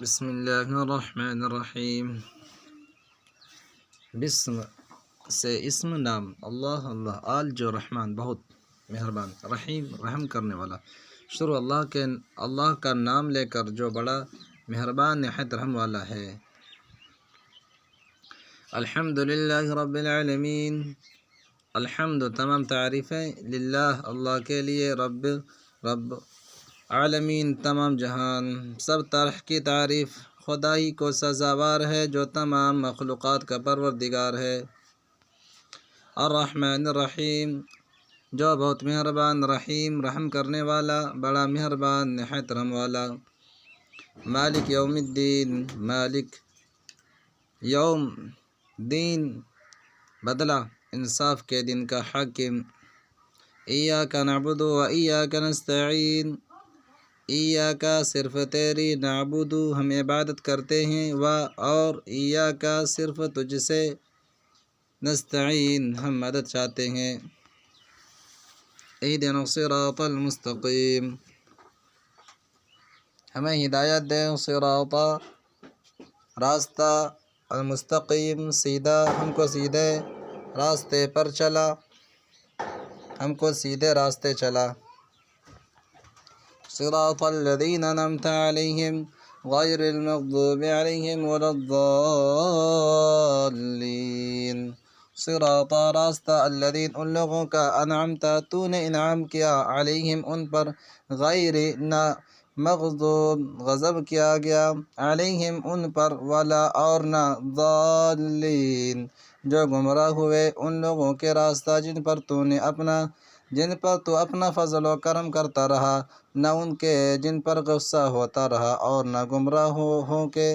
بسم اللہ الرحمن الرحیم۔ بسم سے اسم نام اللہ اللہ آل جو رحمان بہت مہربان، رحیم رحم کرنے والا، شروع اللہ کا نام لے کر جو بڑا مہربان نہایت رحم والا ہے۔ الحمد للہ رب العالمین، الحمد تمام تعریفیں، للہ اللہ کے لیے، رب عالمین تمام جہان، سب طرح کی تعریف خدا ہی کو سزاوار ہے جو تمام مخلوقات کا پروردگار ہے۔ الرحمن الرحیم، جو بہت مہربان، رحیم رحم کرنے والا، بڑا مہربان نہایت رحم والا۔ مالک یوم الدین، مالک یوم دین بدلہ انصاف کے دن کا حاکم۔ ایاک نعبد و ایاک نستعین، ایاک صرف تیری، نعبد ہم عبادت کرتے ہیں، اور ایاک صرف تجھ سے، نستعین ہم مدد چاہتے ہیں۔ اہدنا الصراط المستقیم، ہمیں ہدایت دے، صراط راستہ، المستقیم سیدھا، ہم کو سیدھے راستے پر چلا، ہم کو سیدھے راستے چلا۔ صراط الذین انعمت علیہم غیر المغضوب علیہم ولا الضالین، صراط راستہ، الذین ان لوگوں کا، انعمت تو نے انعام کیا، علیہم ان پر، غیر نہ، مغضوب غضب کیا گیا، علیہم ان پر، ولا اور نہ، ضالین جو گمراہ ہوئے، ان لوگوں کے راستہ جن پر تو اپنا فضل و کرم کرتا رہا، نہ ان کے جن پر غصہ ہوتا رہا، اور نہ گمراہوں کے